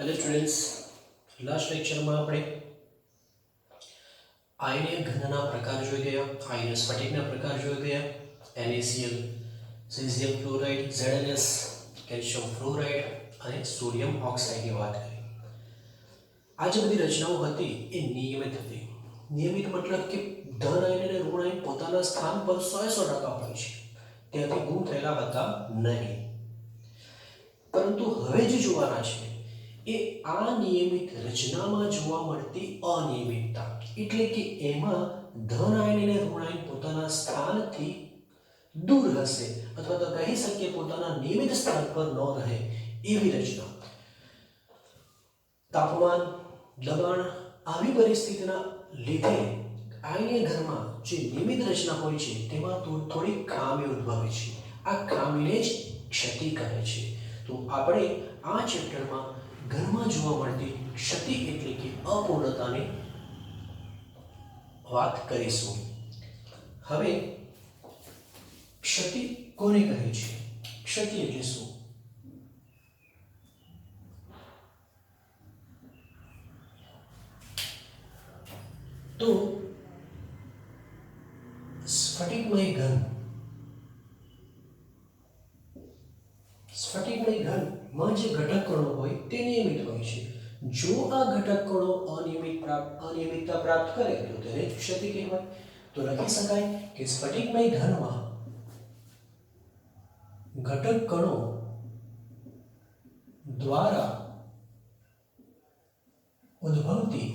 Hello students, last લેક્ચરમાં આપણે આયનીય ઘનના પ્રકાર જોઈ ગયા, આયનીય સ્ફટિકના પ્રકાર જોઈ ગયા, NaCl, caesium fluoride, ZnS, calcium fluoride અને સોડિયમ ઓક્સાઇડની વાત કરી. આ જે બધી રચનાઓ હતી એ નિયમિત હતી. નિયમિત મતલબ કે ધન આયન અને ઋણ આયન પોતાના સ્થાન પર 100% હોય છે, ત્યાંથી ગુમ થયેલા હતા નહીં. પરંતુ હવે જે જોવાના છે એ આ નિયમિત રચનામાં જોવા મળતી અનિયમિતતા, એટલે કે એમાં ધન આયન અને ઋણ આયન પોતાના સ્થાનથી દૂર હશે અથવા તો કહી શકીએ પોતાના નિયમિત સ્થાન પર ન રહે એવી રચના. તાપમાન, દબાણ આવી પરિસ્થિતિના લીધે આયનીય ઘનમાં જે નિયમિત રચના હોય છે તેમાં થોડી ખામી ઉદ્ભવે છે. આ ખામીને જ ક્ષતિ કહે છે. તો આપણે આ ચેપ્ટરમાં ઘરમાં જોવા મળતી ક્ષતિ એટલે કે અપૂર્ણતાની વાત કરીશું. હવે ક્ષતિ કોને કહે છે? ક્ષતિ એટલે શું? તો સ્ફટિકમય ઘન, સ્ફટિકમય ઘનમાં જે ઘટક કણો હોય તે નિયમિત હોય છે. જો આ ઘટક કણો અનિયમિતતા પ્રાપ્ત કરે તો તેને ક્ષતિ કહેવાય. તો લખી શકાય કે સ્ફટિકમય ઘનમાં ઘટક કણો દ્વારા ઉદ્ભવતી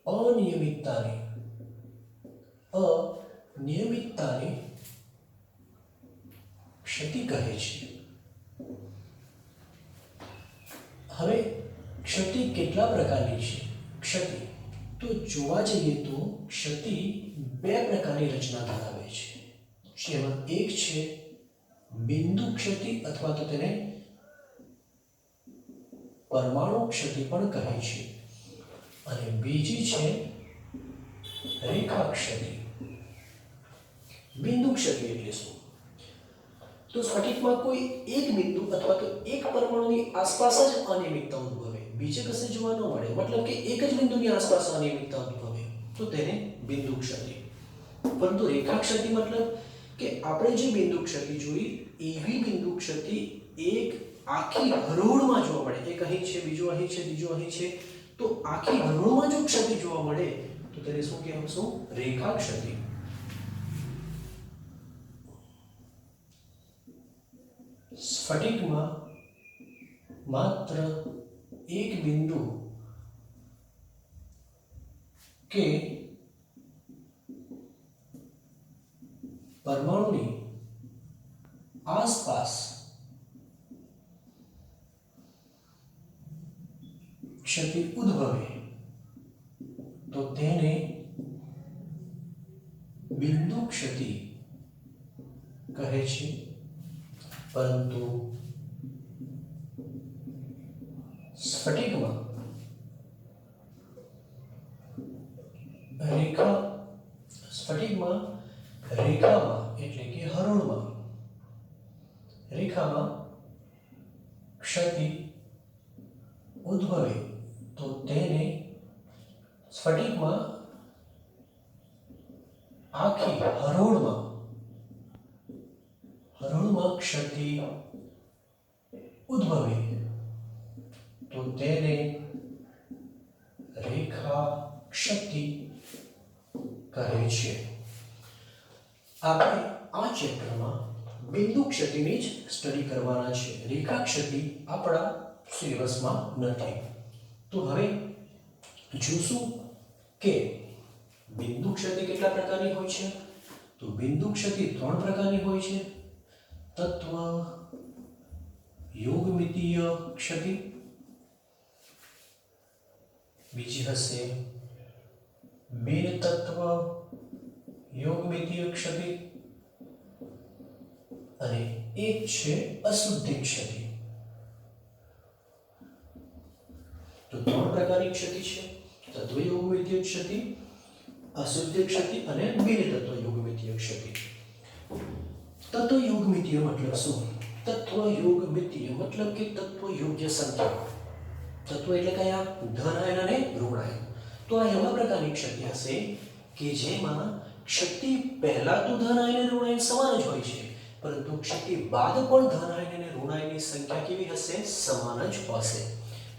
અનિયમિતતાને ક્ષતિ કહે છે. હવે ક્ષતિ કેટલા પ્રકારની છે? ક્ષતિ તો જોવા જઈએ તો ક્ષતિ બે પ્રકારની રચના ધરાવે છે. જેમાં એક છે બિંદુ ક્ષતિ અથવા તો તેને પરમાણુ ક્ષતિ પણ કહે છે, અને બીજી છે રેખા ક્ષતિ. બિંદુ ક્ષતિ એટલે શું? તો સ્ફટિકમાં કોઈ એક બિંદુ અથવા તો એક પરમાણુની આસપાસ જ અનિયમિતતા ઉદ્ભવે, બીજે કશે જોવા ન મળે, મતલબ કે એક જ બિંદુની આસપાસ અનિયમિતતા ઉદ્ભવે તો તેને બિંદુ ક્ષતિ. પરંતુ રેખા ક્ષતિ મતલબ કે આપણે જે બિંદુ ક્ષતિ જોઈ એવી બિંદુ ક્ષતિ એક આખી હરોળમાં જોવા મળે. એક અહીં છે, બીજું અહીં છે, ત્રીજું અહીં છે, તો આખી હરોળમાં જો ક્ષતિ જોવા મળે તો તેને શું કહેવાશે? રેખા ક્ષતિ. સ્ફટિકમાં માત્ર એક બિંદુ કે પરમાણુની આસપાસ ક્ષતિ ઉદ્ભવે તો તેને બિંદુ ક્ષતિ કહે છે. પરંતુ સ્ફટિકમાં રેખામાં એટલે કે હરોળમાં રેખામાં ક્ષતિ ઉદ્ભવે તો તેને સ્ફટિકમાં આખી હરોળમાં ક્ષતિ ઉદ્ભવે તો તેને રેખા ક્ષતિ કહે છે. આપણે આ ચેપ્ટરમાં બિંદુ ક્ષતિની જ સ્ટડી કરવાના છે. રેખા ક્ષતિ આપણા સિલેબસમાં નથી. તો હવે જોશું કે બિંદુ ક્ષતિ કેટલા પ્રકારની હોય છે. તો બિંદુ ક્ષતિ 3 પ્રકારની હોય છે. તત્વ યોગમિતીય ક્ષતિ, બીજી હશે બિન તત્વ યોગમિતીય ક્ષતિ, અને એક છે અશુદ્ધિ ક્ષતિ. તો 3 પ્રકારની ક્ષતિ છે: તત્વ યોગમિતીય ક્ષતિ, અશુદ્ધિ ક્ષતિ અને બિન તત્વ યોગમિતીય ક્ષતિ. તત્વ યોગમિતીય મતલબ શું? તત્વ યોગ મિતીય મતલબ કે તત્વ યોગ્ય સંખ્યા. તત્વ એટલે કયા? ધન આયન અને ઋણ આયન. તો આ એવા પ્રકારની ક્ષતિ હશે કે જેમાં ક્ષતિ પહેલા તો ધન આયન અને ઋણ આયન સમાન જ હોય છે, પરંતુ ક્ષતિ બાદ પણ ધન આયન અને ઋણ આયનની સંખ્યા કેવી હશે? સમાન જ હશે.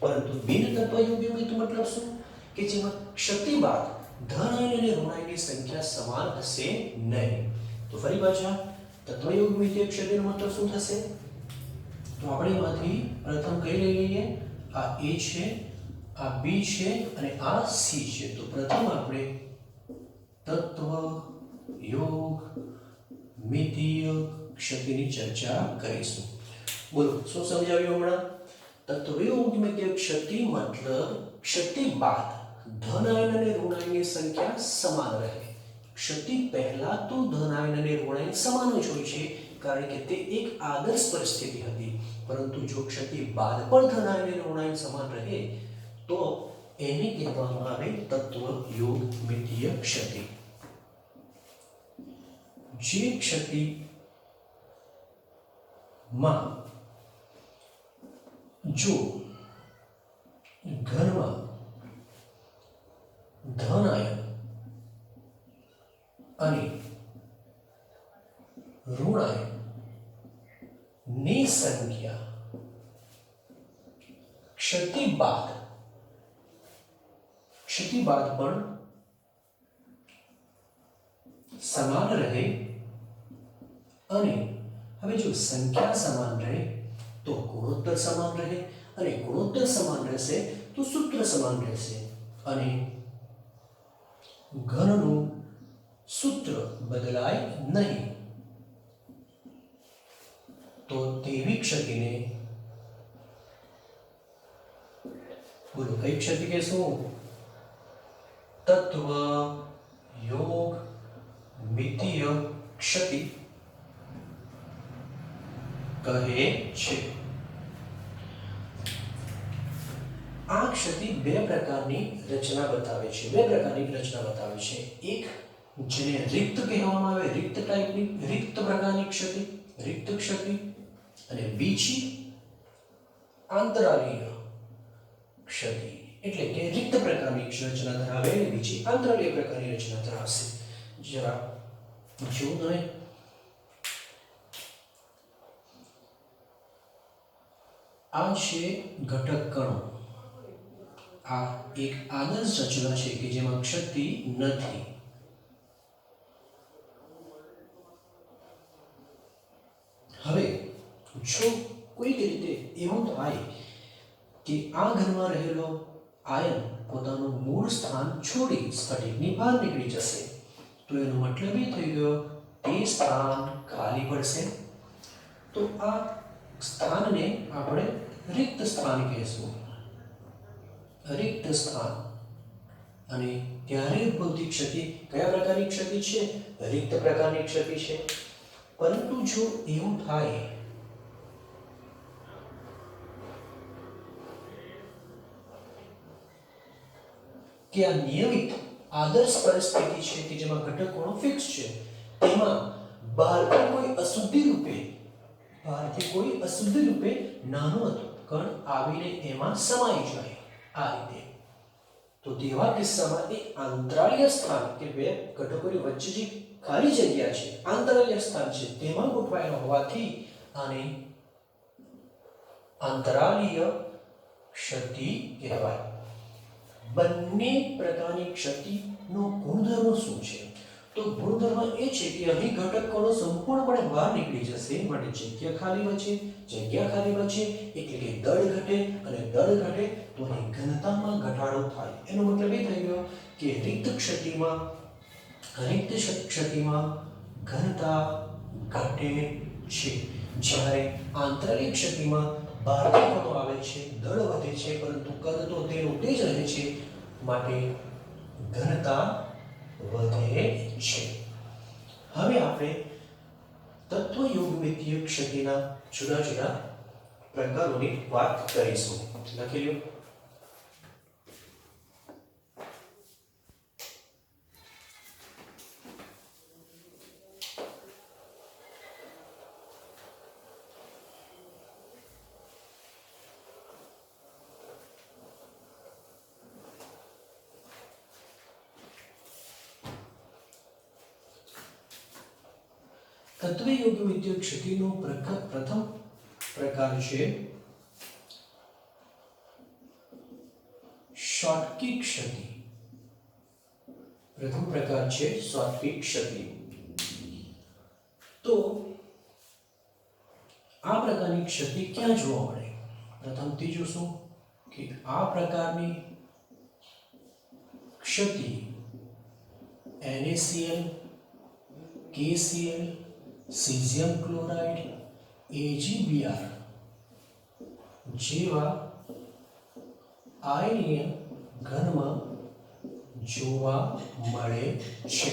પરંતુ બિન તત્વ યોગ્ય મિત મતલબ શું? કે જેમાં ક્ષતિ બાદ ધન આયન અને ઋણ આયનની સંખ્યા સમાન હશે નહીં. તો ફરી પાછા તત્વયોગ મિતીય ક્ષતિનો મતલબ શું થશે? તો આપણે એમાંથી પ્રથમ કઈ લઈ લઈએ? આ A છે, આ B છે અને આ C છે. તો પ્રથમ આપણે તત્વ યોગ મિતીય ક્ષતિની ચર્ચા કરીશું. બોલો શું સમજાવ્યું હમણાં? તત્વયોગ મિતીય ક્ષતિ મતલબ ક્ષતિ બાદ ધન આયન અને ઋણ આયનની સંખ્યા સમાન રહે. ક્ષતિ પહેલા તો ધન આયન અને ઋણ આયન સમાન જ હોય છે, કારણ કે તે એક આદર્શ પરિસ્થિતિ હતી. પરંતુ જો ક્ષતિ બાદ પણ ધન આયન અને ઋણ આયન સમાન રહે તો એને કહેવામાં આવે તત્વ યોગ મિતીય ક્ષતિ. જે ક્ષતિ માં જો ઘનમાં ધન આયન અને ઋણ આયન ની સંખ્યા ક્ષતિ બાદ પણ સમાન રહે, અને હવે જો સંખ્યા સમાન રહે તો ગુણોત્તર સમાન રહે, અને ગુણોત્તર સમાન રહેશે તો સૂત્ર સમાન રહેશે, અને ઘનનું સૂત્ર બદલાય નહીં. તો તેવી ક્ષતિને બોલો કઈ ક્ષતિ કહેશું? તત્વ યોગ મિતીય ક્ષતિ કહે છે. આ ક્ષતિ બે પ્રકારની રચના બતાવે છે. એક જેને રિક્ત કહેવામાં આવે, રિક્ત પ્રકારની ક્ષતિ, રિક્ત ક્ષતિ, અને બીજી આંતરાલીય ક્ષતિ એટલે કે રિક્ત પ્રકારની રચના ધરાવે, અને બીજી આંતરાલીય પ્રકારની રચના ધરાવશે. જરા જો તમે આ છે ઘટક કણો. આ એક આદર્શ રચના છે કે જેમાં ક્ષતિ નથી. હવે જો કોઈક રીતે એવું થાય કે આ ઘનમાં રહેલો આયન પોતાનું મૂળ સ્થાન છોડી સ્ફટિકની બહાર નીકળી જશે, તો એનો મતલબ એ થઈ ગયો તે સ્થાન ખાલી પડશે. તો આ સ્થાનને આપણે રિક્ત સ્થાન કહેશું. રિક્ત સ્થાન. અને ત્યારે ઉદ્ભવતી ક્ષતિ કયા પ્રકારની ક્ષતિ છે? રિક્ત પ્રકારની ક્ષતિ છે. પરંતુ જો એવું થાય કે આ નિયમિત આદર્શ પરિસ્થિતિ છે કે જેમાં ઘટકોનો ફિક્સ છે, તેમાં બહારથી કોઈ અશુદ્ધ રૂપે નાનો કણ આવીને એમાં સમાઈ જાય, આ રીતે, તો તેવા કિસ્સામાં એ આંતરાલીય સ્થાન કે બે ઘટકોની વચ્ચે જે ખાલી જગ્યા છે, આંતરાલીય સ્થાન છે, તેમાં ગોઠવાયેલો હોવાથી આને આંતરાલીય ક્ષતિ કહેવાય. બંને પ્રકારની ક્ષતિનો ગુણધર્મ શું છે? તો ગુણધર્મ એ છે કે અહીં ઘટકોનો સંપૂર્ણપણે બહાર નીકળી જશે, માટે જગ્યા ખાલી બચે એટલે કે દળ ઘટે, અને દળ ઘટે તો અહીં ઘનતામાં ઘટાડો થાય. એનો મતલબ એ થઈ ગયો કે રિક્ત ક્ષતિમાં ઘનતા ઘટે છે, જ્યારે આંતરિક ક્ષતિમાં બહારથી કણો આવે છે, દળ વધે છે, પરંતુ કદ તો તેનું તે જ રહે છે, માટે ઘનતા વધે છે. હવે આપણે તત્વયોગમિતીય ક્ષતિના જુદા જુદા પ્રકારોની વાત કરીશું. લખી લો. તત્વે યોગ્ય વિદ્યુત ક્ષતિનો પ્રથમ પ્રકાર છે શોટકી ક્ષતિ. પ્રથમ પ્રકાર છે શોટકી ક્ષતિ. તો આ પ્રકારની ક્ષતિ ક્યાં જોવા મળે? પ્રથમથી જોશું કે આ પ્રકારની ક્ષતિ NaCl, KCl, cesium chloride, AgBr જેવા આયનીય ઘનમાં જોવા મળે છે.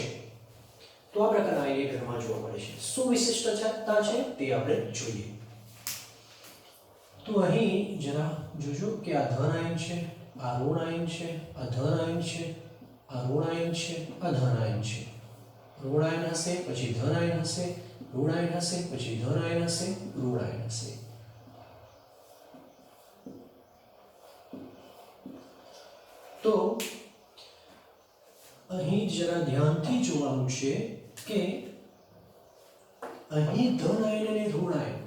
તો આ પ્રકારના આયનીય ઘનમાં જોવા મળે છે. શું વિશિષ્ટતા છે તે આપણે જોઈએ. તો અહીં જરા જોજો કે આ ધન આયન છે, આ ઋણ આયન છે, આ ધન આયન છે, આ ઋણ આયન છે, આ ધન આયન છે. ઋણ આયન હશે પછી ધન આયન હશે, ઋણ આયન હશે પછી ધન આયન હશે, ઋણ આયન હશે. તો અહીં જરા ધ્યાનથી જોવાનું છે કે અહીં ધન આયન અને ઋણ આયન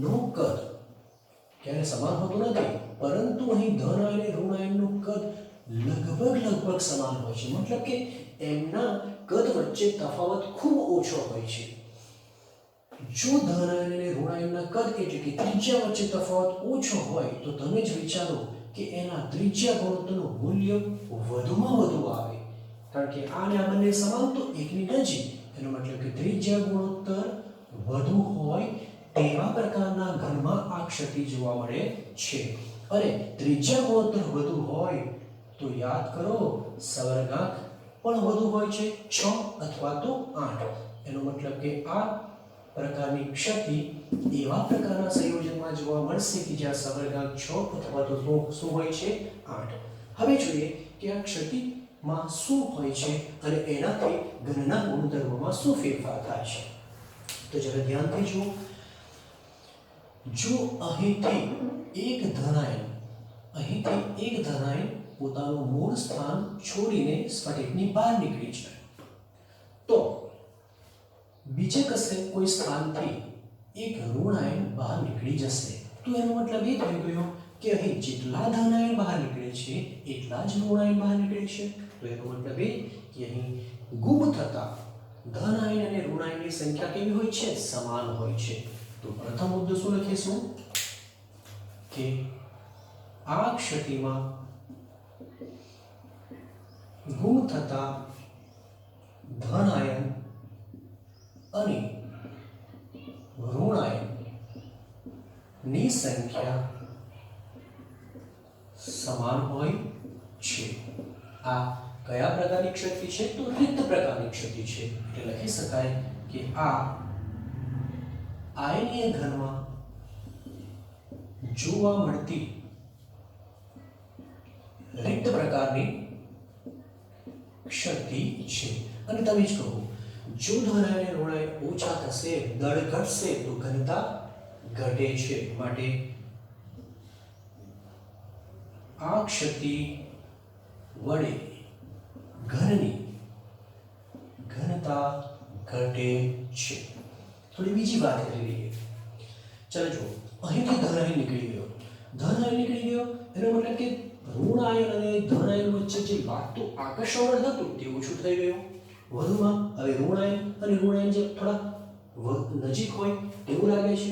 નો કદ ક્યારે સમાન હોતું નથી, પરંતુ અહીં ધન આયન અને ઋણ આયનનું કદ લગભગ સમાન હોય છે. મતલબ કે એમના કદ વચ્ચે તફાવત ખૂબ ઓછો હોય છે. જો ધન આયન અને ઋણ આયનના કદ એટલે કે ત્રિજ્યા વચ્ચે તફાવત ઓછો હોય તો તમે જ વિચારો કે એના ત્રિજ્યા ગુણોત્તરનું મૂલ્ય વધુમાં વધુ આવે. કારણ કે આ ને આ બંને સમાન તો એકની નજીક, એનો મતલબ કે ત્રિજ્યા ગુણોત્તર વધુ હોય તેવા પ્રકારના ઘનમાં આ ક્ષતિ જોવા મળે છે. અને ત્રિજ્યા ગુણોત્તર વધુ હોય તો યાદ કરો સવર્ગાંક પણ વધુ હોય છે, 6 અથવા તો 8. એનો મતલબ કે આ પ્રકારની ક્ષતિ એવા પ્રકારના સંયોજનમાં જોવા મળશે કે જ્યાં સવર્ગાંક 6 અથવા તો શું હોય છે 8. હવે જોઈએ કે આ ક્ષતિમાં શું હોય છે અને એનાથી ઘનના ગુણધર્મોમાં શું ફેરફાર થાય છે. તો જરા ધ્યાનથી જુઓ. જો અહીંથી એક ધનાયન પોતાનું મૂળ સ્થાન છોડીને સ્ફટિકની બહાર નીકળી જાય તો બીજે કશે કોઈ સ્થાનથી એક ઋણાયન બહાર નીકળી જશે. તો એનો મતલબ એ થઈ ગયો કે અહીં જેટલા ધનાયન બહાર નીકળે છે એટલા જ ઋણાયન બહાર નીકળે છે. તો એનો મતલબ એ કે અહીં ગુમ થતા ધનાયન અને ઋણાયનની સંખ્યા કેવી હોય છે? સમાન હોય છે. તો પ્રથમ મુદ્દો શું લખીશું કે આ ક્ષતિમાં ગુમ થતા ધનાયન અને ઋણાયન ની સંખ્યા સમાન હોય છે. આ કયા પ્રકારની ક્ષતિ છે? તો રિક્ત પ્રકારની ક્ષતિ છે. એટલે લખી શકાય કે આ આયનીય ઘનમાં જોવા મળતી રિક્ત પ્રકારની ક્ષતિ છે. અને તમે જ કહો, જો ધનાયન અને ઋણાયન ઓછા થશે, દળ ઘટશે તો ઘનતા ઘટે છે. માટે આ ક્ષતિ વડે ઘનની ઘનતા ઘટે છે. થોડી બીજી વાત કરી લઈએ. ચાલો જુઓ, અહીંથી ધનાયન નીકળી ગયો, એનો મતલબ કે ઋણાયન અને ધનાયન વચ્ચે જે લાગતું આકર્ષણ બળ હતું તે ઓછું થઈ ગયું. વધુમાં હવે ઋણાયન અને ઋણાયન જે થોડા નજીક હોય તેવું લાગે છે.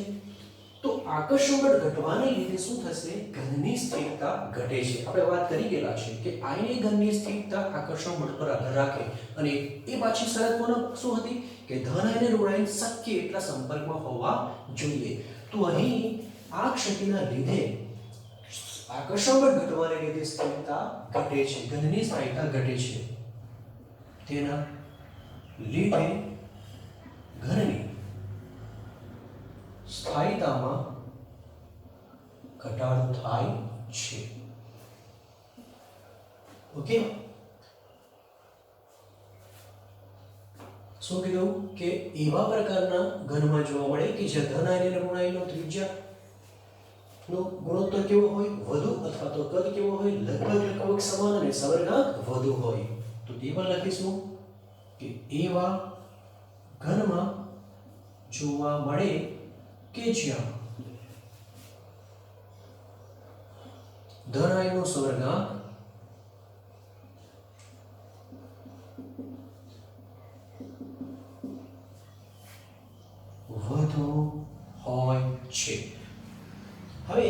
તો આકર્ષણ બળ ઘટવાને લીધે શું થશે? ઘનની સ્થિરતા ઘટે છે. આપણે વાત કરી ગયેલા છે કે આયનીય ઘનની સ્થિરતા આકર્ષણ બળ પર આધાર રાખે. અને એ પાછી શરત શું હતી કે ધનાયન અને ઋણાયન શક્ય એટલા સંપર્કમાં હોવા જોઈએ. તો અહીં આ ક્ષતિના લીધે આકર્ષણ બળ ઘટવાને લીધે સ્થિરતા ઘટે છે, ઘનની સ્થાયીતા ઘટે છે. તેના લીધે ઘનની સ્થાયીતામાં ઘટાડો થાય છે. ઓકે, શું કીધું કે એવા પ્રકારના ઘનમાં જોવા મળે કે જ્યાં ધનાયન અને ઋણાયનનો ત્રિજ્યા નો ગુણોત્તર કેવો હોય? વધુ અથવા તો કદ કેવો હોય? લગભગ સમાન અને સવર્ગાંક વધુ હોય. તો તે પણ લખીશું કે એવા ઘનમાં જોવા મળે કે જ્યાં ધન આયનનો સવર્ગાંક વધુ હોય છે. હવે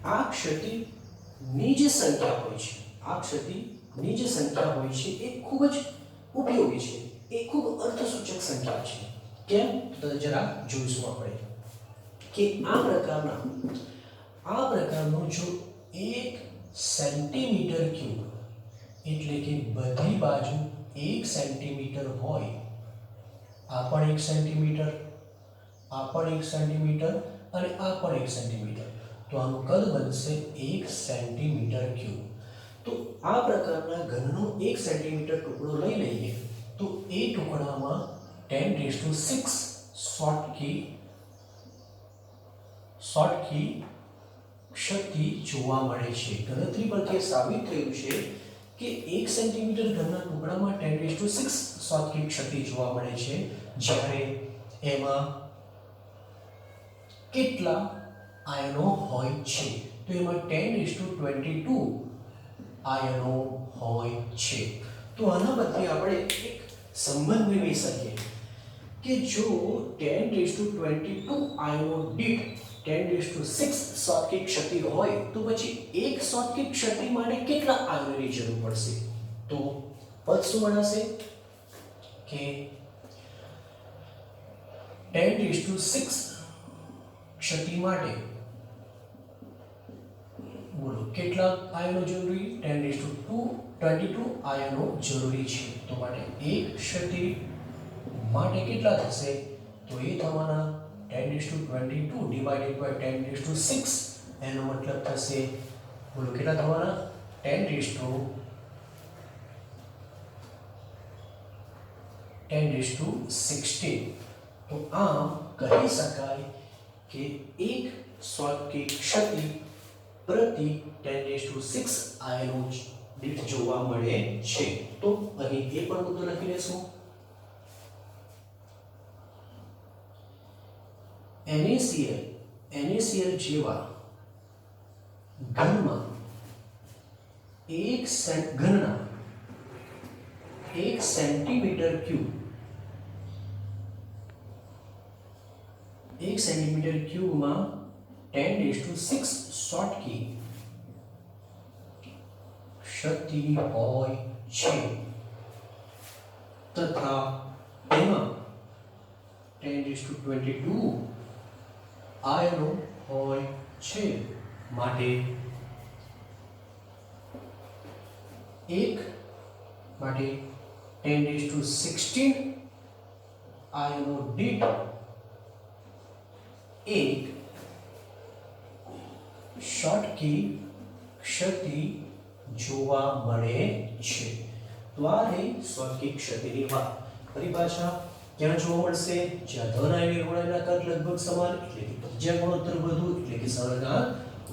આ ક્ષતિની જે સંખ્યા હોય છે, આ ક્ષતિની જે સંખ્યા હોય છે એ ખૂબ જ ઉપયોગી છે, એ ખૂબ અર્થસૂચક સંખ્યા છે. કેમ? તો જરા જોઈશું આપણે કે આ પ્રકારનો જો 1 સેન્ટીમીટર ક્યુબ એટલે કે બધી બાજુ 1 સેન્ટીમીટર હોય, આ પણ 1 સેન્ટીમીટર, આ પણ 1 સેન્ટીમીટર અને આ પણ 1 સેન્ટીમીટર, તો આનું કદ બનશે 1 સેન્ટીમીટર ક્યુબ. તો આ પ્રકારના ઘનનો 1 સેન્ટીમીટર ટુકડો લઈ લઈએ તો એ ટુકડામાં 10⁶ શોર્ટકી શક્તિ જોવા મળે છે. ગણતરી પરથી સાબિત થયું છે કે 1 સેન્ટીમીટર ઘનના ટુકડામાં 10⁶ શોર્ટકી શક્તિ જોવા મળે છે, જ્યારે એમાં કેટલા આયનો હોય છે? તો એમાં 10⁻22 આયનો હોય છે. તો આના બદલે આપણે એક સંબંધ મેળવી શકીએ કે જો 10⁻22 આયનો દીઠ 10⁶ શોર્ટકી શક્તિ હોય તો પછી એક શોર્ટકી શક્તિ માટે કેટલા આયનોની જરૂર પડશે? તો પદ શું બનાશે કે 10⁶ શક્તિ માટે બોલો કેટલા આયનો જરૂરી? 10⁻22 આયનો જરૂરી છે. તો માટે એક શક્તિ માટે કેટલા થશે? તો એ થવાના 10⁻22 ડિવાઇડેડ બાય 10⁶, એનો મતલબ થશે બોલો કેટલા થવાના? 10⁻16. તો આમ કહી શકાય કે એક શોર્ટકી શક્તિ પ્રતિ 10⁶ આયનો દીઠ જોવા મળે છે. તો અહીં એ પણ મુદ્દો લખી લેશું. NaCl જેવા ઘનમાં ઘનના 1 સેન્ટીમીટર ક્યુબમાં 10⁶ શોર્ટકી શક્તિ હોય છે, તથા તેમાં 10⁻22 આયનો હોય છે. માટે 10⁻16 આયનો દીઠ એક શોર્ટકી શક્તિ જોવા મળે છે. તો આ રહી શોર્ટકી શક્તિની વાત. પરિભાષા ક્યાં જોવા મળશે? જ્યાં ધન આયન ઋણ આયનના કદ લગભગ સમાન એટલે કે ત્રિજ્યા ગુણોત્તર વધુ એટલે કે સવર્ગાંક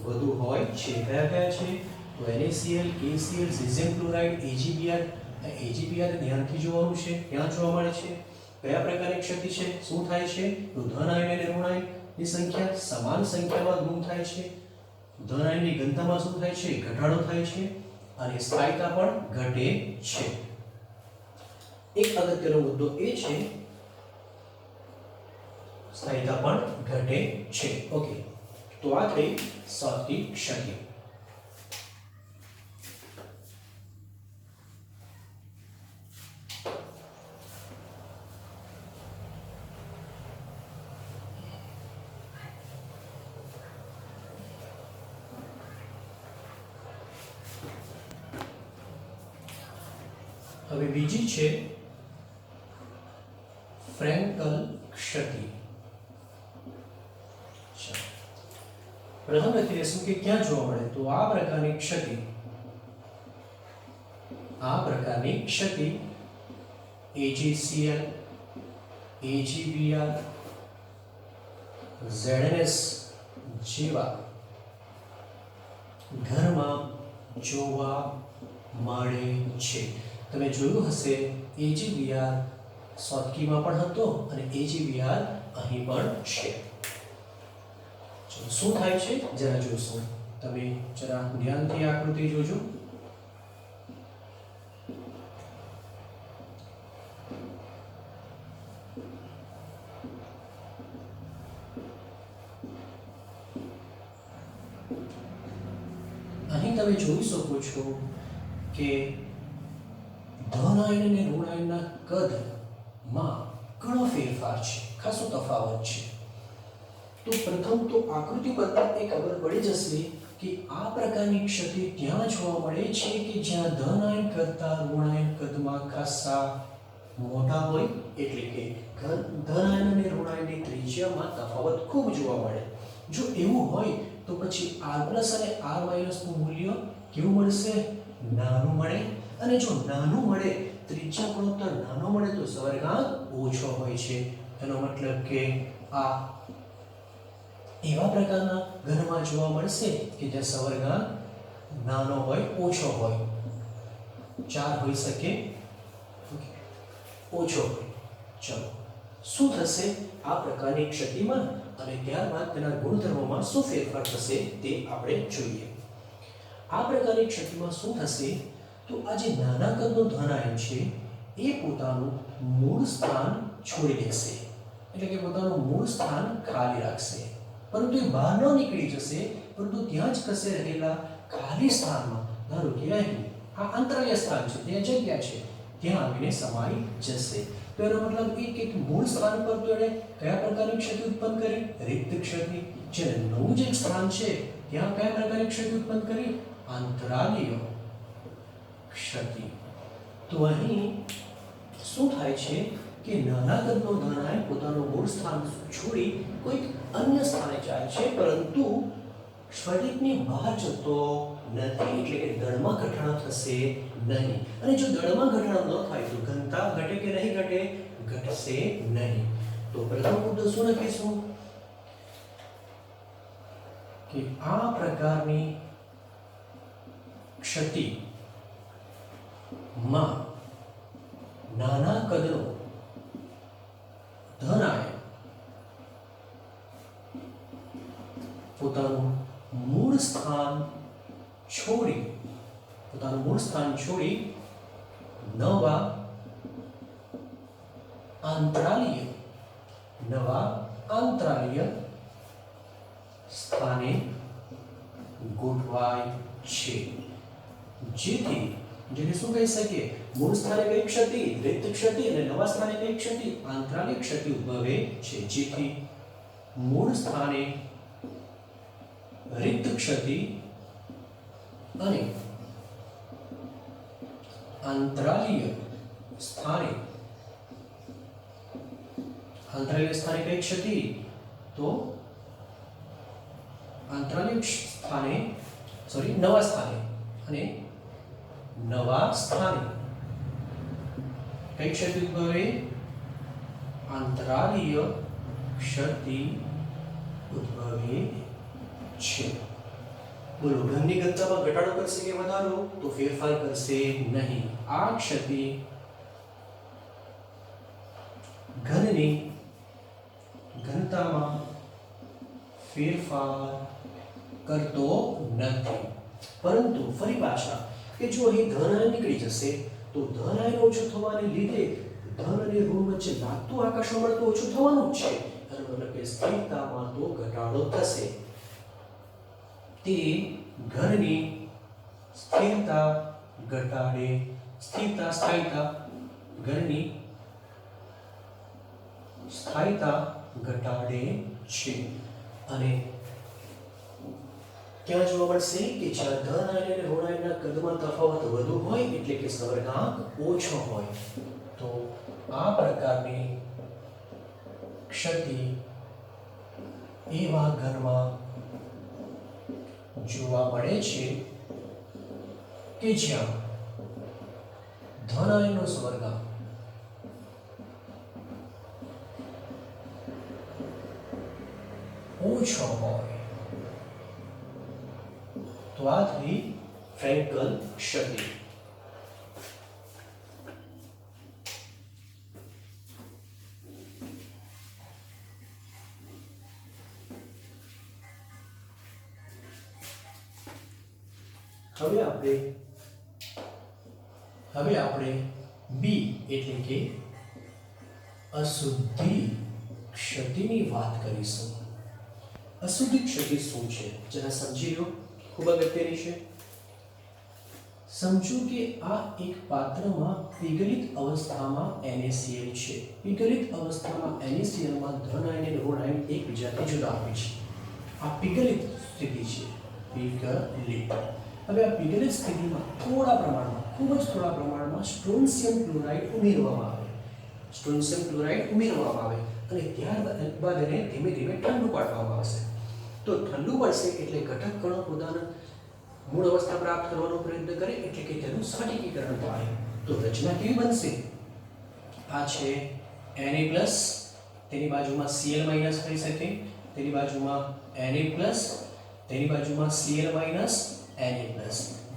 વધુ હોય છે. કયા કયા છે? તો NaCl, KCl, caesium chloride, AgBr. AgBr ધ્યાનથી જોવાનું છે. ક્યાં જોવા મળે છે? કયા પ્રકારની શક્તિ છે? શું થાય છે? તો ધન આયન અને ઋણ આયનની સંખ્યા સમાન સંખ્યામાં ગુણ થાય છે. ધન આયનની ઘનતામાં શું થાય છે? ઘટાડો થાય છે અને સ્થાયીતા પણ ઘટે છે. એક અગત્યનો મુદ્દો એ છે સ્થાયીતા પણ ઘટે છે. ઓકે, તો આ થઈ શોર્ટકી શક્તિ. હવે બીજી છે ફ્રેન્કલ ક્ષતિ. પ્રથમ લખી દઈશું કે ક્યાં જોવા મળે? તો આ પ્રકારની ક્ષતિ AgCl, AgBr, ZnS જેવા ઘરમાં જોવા મળે છે. તમે જોયું હશે AgBr શોર્ટકીમાં પણ હતો અને AgBr અહીં પણ છે. ચલો શું થાય છે જરા જોશું. તમે જરા ધ્યાનથી આકૃતિ જોજો. અહીં તમે જોઈ શકો છો કે ધન આયન અને ઋણ આયનના કદમાં ઘણો ફેરફાર છે, ખાસો તફાવત છે. તો પ્રથમ તો આકૃતિ પરથી એ ખબર પડી જશે કે આ પ્રકારની ક્ષતિ ત્યાં જોવા મળે છે કે જ્યાં ધન આયન કરતા ઋણ આયન કદમાં ખાસા મોટા હોય, એટલે કે ધન આયન અને ઋણ આયનની ત્રિજ્યામાં તફાવત ખૂબ જોવા મળે. જો એવું હોય તો પછી r+ અને r- નું મૂલ્ય કેવું મળશે? નાનું મળે. અને જો નાનું મળે, ત્રિજ્યા ગુણોત્તર નાનો મળે તો સવર્ગાંક ઓછો હોય છે. એનો મતલબ કે આ એવા પ્રકારના ઘનમાં જોવા મળશે કે જ્યાં સવર્ગાંક નાનો હોય, ઓછો હોય. 4 હોઈ શકે, ઓછો હોય. ચલો શું થશે આ પ્રકારની ક્ષતિમાં અને ત્યારબાદ તેના ગુણધર્મોમાં શું ફેરફાર થશે તે આપણે જોઈએ. આ પ્રકારની ક્ષતિમાં શું થશે તો આ જે નાના કદનું ધન આયન છે એ પોતાનું મૂળ સ્થાન છોડી દેશે, એટલે કે પોતાનું મૂળ સ્થાન ખાલી રાખશે. પરંતુ એ બહાર ન નીકળી જશે, પરંતુ ત્યાં જ કશે રહેલા ખાલી સ્થાનમાં, ધારો કે અહીં આ અંતરાય સ્થાન છે, ત્યાં જગ્યા છે, ત્યાં આવીને સમાઈ જશે. તો એનો મતલબ એ કે મૂળ સ્થાન પર તો એણે કયા પ્રકારની ક્ષતિ ઉત્પન્ન કરી? રિક્ત ક્ષતિ. જ્યારે નવું જે સ્થાન છે ત્યાં કયા પ્રકારની ક્ષતિ ઉત્પન્ન કરી? આંતરાલીય ક્ષતિ. તો અહીં શું થાય છે કે નાના કદનો ધન આયન પોતાનું મૂળ સ્થાન છોડી કોઈક અન્ય સ્થાને જાય છે, પરંતુ સ્ફટિકની બહાર જતો નથી, એટલે કે દળમાં ઘટાડો થશે નહીં. અને જો દળમાં ઘટાડો ન થાય તો ઘનતા ઘટે કે નહીં ઘટે? ઘટશે નહીં. તો પ્રથમ મુદ્દો શું લખીશું કે આ પ્રકારની ક્ષતિ માં નાના કદનો ધન આયન પોતાનું મૂળ સ્થાન છોડી નવા આંતરાલીય સ્થાને ગોઠવાય છે. જેથી શું કહી શકીએ? મૂળ સ્થાને કઈ ક્ષતિ? રિક્ત ક્ષતિ. અને નવા સ્થાને કઈ ક્ષતિ? આંતરાલીય ક્ષતિ ઉદ્ભવે છે. જેથી મૂળ સ્થાને રિક્ત ક્ષતિ અને આંતરાલીય સ્થાને કઈ ક્ષતિ? તો નવા સ્થાને કઈ ક્ષતિ ઉદ્ભવે? આંતરાલીય ક્ષતિ ઉદ્ભવે છે. બોલો, ઘનની ઘનતામાં ઘટાડો કરશે કે વધારો? તો ફેરફાર કરશે નહીં. આ ક્ષતિ ઘનની ઘનતામાં ફેરફાર કરતો નથી. પરંતુ ફરી પાછા કે જો અહીં ધન આયન નીકળી જશે તો ધન આયન ઓછું થવાને લીધે ધન અને ઋણ વચ્ચે લાગતું આકર્ષણ બળ તો ઓછું થવાનું જ છે. મતલબ કે સ્થિરતામાં તો ઘટાડો થશે. તે ઘનની સ્થિરતા ઘટાડે, ઘનની સ્થાયીતા ઘટાડે છે. અને ક્યાં જોવા મળશે કે જ્યાં ધન આયન અને ઋણ આયનના કદમાં તફાવત વધુ હોય, એટલે કે સવર્ગાંક ઓછો હોય, તો આ પ્રકારની ક્ષતિ એવા ઘનમાં જોવા મળે છે કે જ્યાં ધન આયનનો સવર્ગાંક ઓછો હોય. તો આ થઈ ફ્રેન્કલ ક્ષતિ. હવે આપણે બી એટલે કે અશુદ્ધિ ક્ષતિની વાત કરીશું. અશુદ્ધિ ક્ષતિ શું છે જરા સમજી લો, ખૂબ અગત્યની છે. સમજો કે આ એક પાત્રમાં પીગલિત અવસ્થામાં NaCl છે. પીગલિત અવસ્થામાં NaCl માં ધન આયન અને ઋણ આયન એકબીજાથી જુદા હોય છે. આ પીગલિત સ્થિતિ છે, પીગલિત. હવે આ પીગલિત સ્થિતિમાં થોડા પ્રમાણમાં, ખૂબ જ થોડા પ્રમાણમાં સ્ટ્રોન્શિયમ ક્લોરાઇડ ઉમેરવામાં આવે. સ્ટ્રોન્શિયમ ક્લોરાઇડ ઉમેરવામાં આવે અને ત્યારબાદ એને ધીમે ધીમે ઠંડુ પાડવામાં આવશે. તો ઠંડુ પડશે એટલે ઘટક કણો પોતાના મૂળ અવસ્થા પ્રાપ્ત કરવાનો પ્રયત્ન કરે, એટલે કે તેનું સ્ફટિકીકરણ થાય. તો રચના કેવી બનશે? આ છે Na+, તેની બાજુમાં Cl- કરી શકે, તેની બાજુમાં Na+, તેની બાજુમાં Cl- Na+.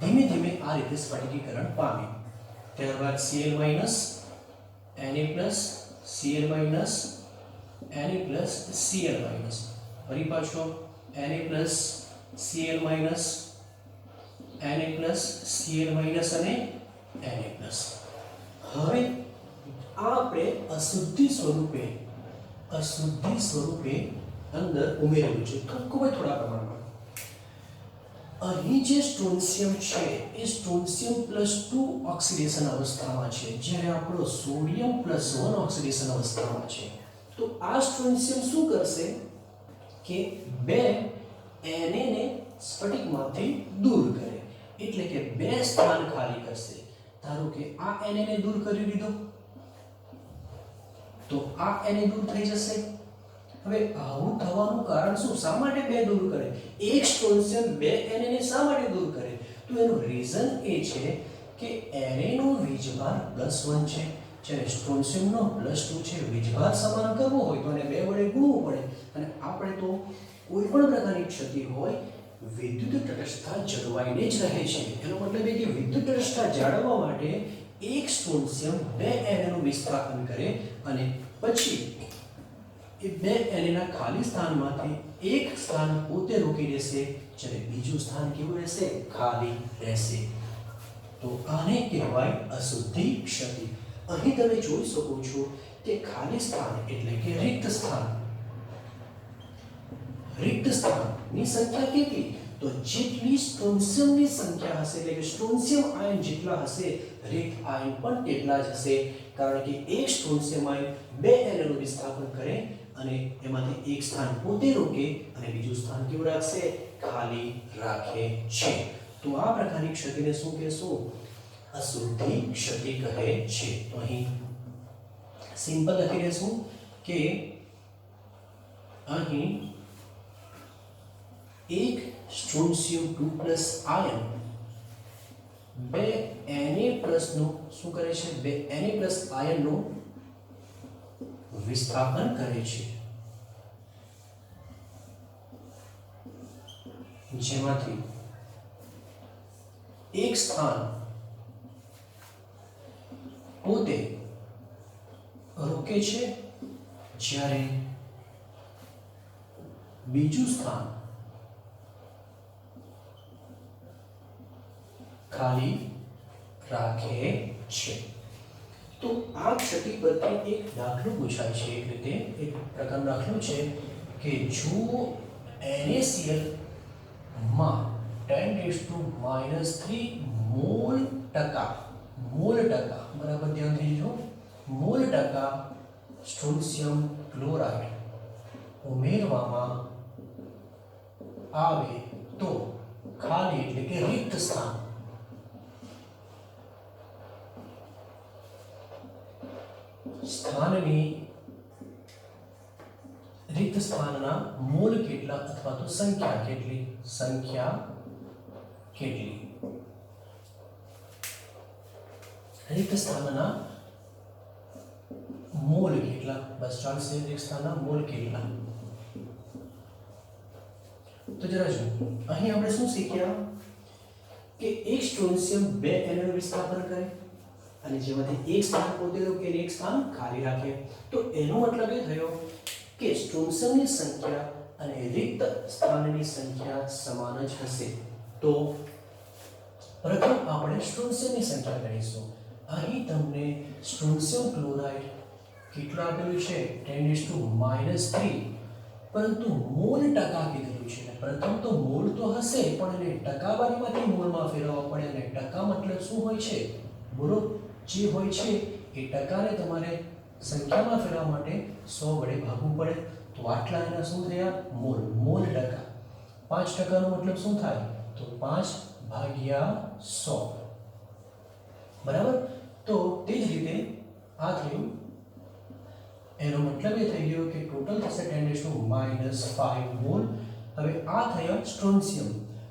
ધીમે ધીમે આ રીતે સ્ફટિકીકરણ પામે. ત્યારબાદ Cl- Na+, Cl- Na+, Cl-, ફરી પાછો Na+, Cl-, Na+, Cl- અને Na+. હવે આપણે અશુદ્ધિ સ્વરૂપે અંદર ઉમેરેલું છે, ખૂબ જ થોડા પ્રમાણમાં. અહીં જે સ્ટ્રોન્શિયમ છે એ સ્ટ્રોન્શિયમ +2 ઓક્સિડેશન અવસ્થામાં છે, જ્યારે આપણો સોડિયમ +1 ઓક્સિડેશન અવસ્થામાં છે. તો આ સ્ટ્રોન્શિયમ શું કરશે કે બે Na ને સ્ફટિકમાંથી દૂર કરે, એટલે કે બે સ્થાન ખાલી કરશે. ધારો કે આ Na ને દૂર કરી દીધો તો આ Na દૂર થઈ જશે. હવે આવું થવાનું કારણ શું? શા માટે બે દૂર કરે? એક સ્ટ્રોન્શિયમ બે Na ને શા માટે દૂર કરે? તો એનું રીઝન એ છે કે Na નો વીજભાર +1 છે, જ્યારે સ્ટ્રોન્શિયમનો +2 છે. વીજભાર સમાન કરવો હોય તો એને 2 વડે ગુણવું પડે, અને આપણે તો કોઈ પણ પ્રકારની ક્ષતિ હોય વિદ્યુત તટસ્થતા જળવાઈને જ રહે છે. એનો મતલબ એ કે વિદ્યુત તટસ્થતા જાળવવા માટે એક સ્ટ્રોન્શિયમ બે Na નું વિસ્થાપન કરે અને પછી એ બે Na ના ખાલી સ્થાનમાંથી એક સ્થાન પોતે રોકી દેશે, જ્યારે બીજું સ્થાન કેવું રહેશે? ખાલી રહેશે. તો આને કહેવાય અશુદ્ધિ ક્ષતિ. અહીં તમે જોઈ શકો છો કે ખાલી સ્થાન એટલે કે રિક્ત સ્થાનની સંખ્યા કેટલી? તો જેટલી સ્ટ્રોન્શિયમની સંખ્યા હશે, એટલે કે સ્ટ્રોન્શિયમ આયન જેટલા હશે, રિક્ત આયન પણ તેટલા જ હશે. કારણ કે એક સ્ટ્રોન્શિયમ આયન બે Na નું વિસ્થાપન કરે અને એમાંથી એક સ્થાન પોતે રોકે અને બીજું સ્થાન કેવું રાખશે? ખાલી રાખે છે. તો આ પ્રકારની ક્ષતિને શું કહેશું? અશુદ્ધિ ક્ષતિ કહે છે. તો અહીં સિમ્પલ લખી દેશું કે અહીં એક સ્ટ્રોન્શિયમ 2+ આયન બે Na+ નું શું કરે છે? બે Na+ આયનનું વિસ્થાપન કરે છે, જેમાંથી એક સ્થાન પોતે રોકે છે, જ્યારે બીજું સ્થાન ખાલી રાખે છે. તો આ ક્ષતિ પરથી એક દાખલો પૂછાય છે. એક રીતે એક પ્રકારનો દાખલો છે કે જો NaCl માં 10⁻³ મોલ ટકા, બરાબર ધ્યાનથી જો, મોલ ટકા સ્ટ્રોન્શિયમ ક્લોરાઇડ ઉમેરવામાં આવે તો ખાલી એટલે કે રિક્ત સ્થાનના મોલ કેટલા અથવા તો સંખ્યા કેટલી? રિક્ત સ્થાનના મોલ કેટલા? બસ ચાલશે. રિક્ત સ્થાનના મોલ કેટલા? તો જરા જો, અહીં આપણે શું શીખ્યા કે એક સ્ટ્રોન્શિયમ બે Na નું વિસ્થાપન કરે અને જેમાંથી એક સ્થાન પોતે રોકે અને એક સ્થાન ખાલી રાખે. તો એનો મતલબ એ થયો કે સ્ટ્રોન્શિયમની સંખ્યા અને રિક્ત સ્થાનની સંખ્યા સમાન જ હશે. તો પ્રથમ આપણે સ્ટ્રોન્શિયમની સંખ્યા ગણીશું. અહીં તમને સ્ટ્રોન્શિયમ ક્લોરાઇડ કેટલું આપેલું છે 10⁻³ પરંતુ મોલ ટકા કીધેલું છે. પ્રથમ તો મોલ તો હશે પણ એને ટકાવારીમાંથી મોલમાં ફેરવવા પડે અને ટકા મતલબ શું હોય છે બોલો જે હોય છે એ ટકાને તમારે સંખ્યામાં ફેરવવા માટે 100 વડે ભાગવું પડે. તો આટલા એના શું થયા મોલ. મોલ ટકા 5% નો મતલબ શું થાય તો 5/100 બરાબર. તો તે જ રીતે આ થયું એનો મતલબ એ થઈ ગયો કે ટોટલ થશે 10⁻⁵ મોલ. હવે આ થયા સ્ટ્રોન્શિયમ.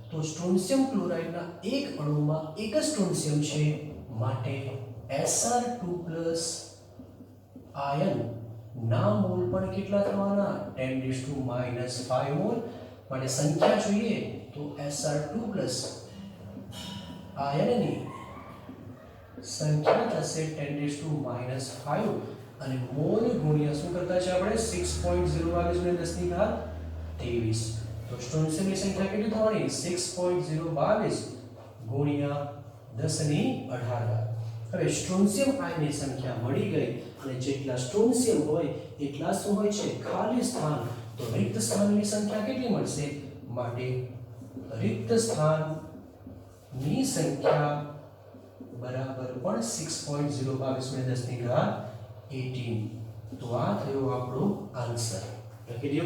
તો સ્ટ્રોન્શિયમ ક્લોરાઇડના એક અણુમાં એક જ સ્ટ્રોન્શિયમ છે માટે Sr2+ આયન ના મોલ પણ કેટલા થવાના 10⁻⁵ મોલ. માટે સંખ્યા જોઈએ તો Sr2+ આયનની સંખ્યા થશે 10⁻⁵ અને મોલ ગુણ્યા શું કરતા છે આપણે 6.022 × 10⁻23. તો સ્ટ્રોન્શિયમની સંખ્યા કેટલી થવાની 6.022 ગુણ્યા 10⁻18. હવે સ્ટ્રોન્શિયમ આયનની સંખ્યા મળી ગઈ અને જેટલા સ્ટ્રોન્શિયમ હોય એટલા શું હોય છે ખાલી સ્થાન. તો રિક્ત સ્થાનની સંખ્યા કેટલી મળશે માટે રિક્ત સ્થાનની સંખ્યા બરાબર પણ 6.022 × 10⁻18. તો આ થયો આપણો આન્સર. લખી દો.